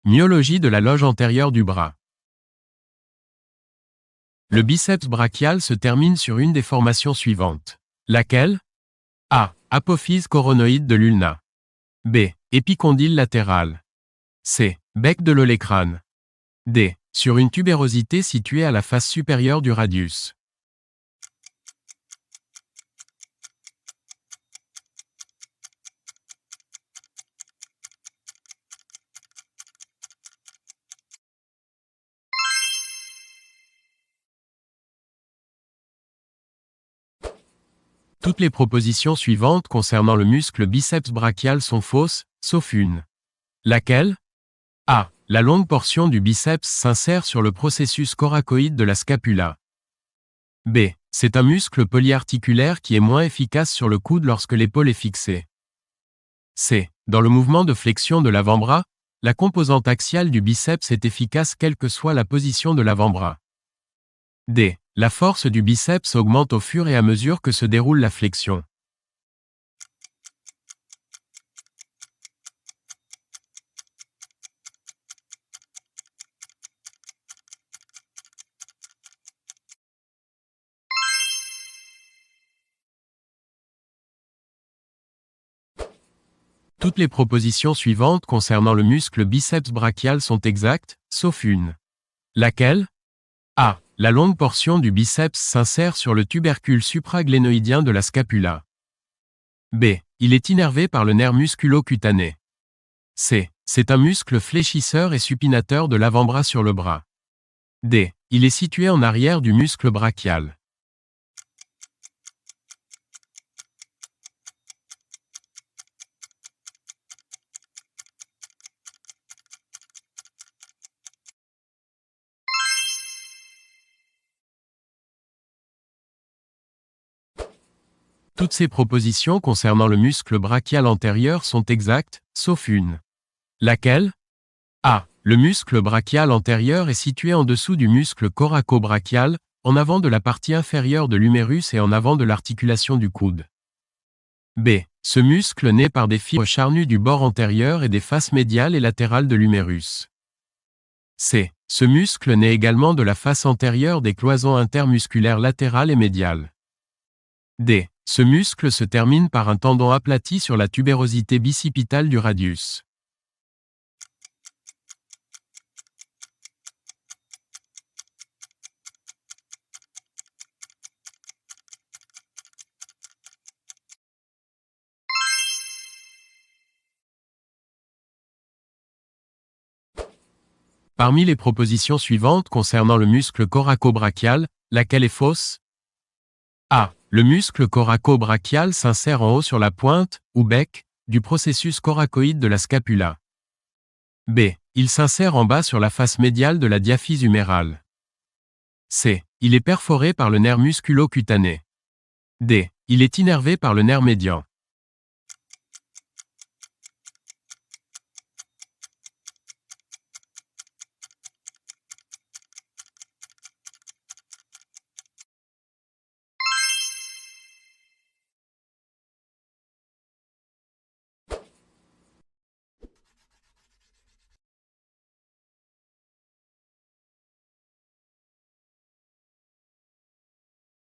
Myologie de la loge antérieure du bras. Le biceps brachial se termine sur une des formations suivantes. Laquelle? A. Apophyse coronoïde de l'ulna. B. Épicondyle latéral. C. Bec de l'olécrâne. D. Sur une tubérosité située à la face supérieure du radius. Toutes les propositions suivantes concernant le muscle biceps brachial sont fausses, sauf une. Laquelle? A. La longue portion du biceps s'insère sur le processus coracoïde de la scapula. B. C'est un muscle polyarticulaire qui est moins efficace sur le coude lorsque l'épaule est fixée. C. Dans le mouvement de flexion de l'avant-bras, la composante axiale du biceps est efficace quelle que soit la position de l'avant-bras. D. La force du biceps augmente au fur et à mesure que se déroule la flexion. Toutes les propositions suivantes concernant le muscle biceps brachial sont exactes, sauf une. Laquelle? A. La longue portion du biceps s'insère sur le tubercule supraglénoïdien de la scapula. B. Il est innervé par le nerf musculo-cutané. C. C'est un muscle fléchisseur et supinateur de l'avant-bras sur le bras. D. Il est situé en arrière du muscle brachial. Toutes ces propositions concernant le muscle brachial antérieur sont exactes, sauf une. Laquelle? A. Le muscle brachial antérieur est situé en dessous du muscle coraco-brachial, en avant de la partie inférieure de l'humérus et en avant de l'articulation du coude. B. Ce muscle naît par des fibres charnues du bord antérieur et des faces médiales et latérales de l'humérus. C. Ce muscle naît également de la face antérieure des cloisons intermusculaires latérales et médiales. D. Ce muscle se termine par un tendon aplati sur la tubérosité bicipitale du radius. Parmi les propositions suivantes concernant le muscle coraco-brachial, laquelle est fausse? A. Le muscle coraco-brachial s'insère en haut sur la pointe, ou bec, du processus coracoïde de la scapula. B. Il s'insère en bas sur la face médiale de la diaphyse humérale. C. Il est perforé par le nerf musculo-cutané. D. Il est innervé par le nerf médian.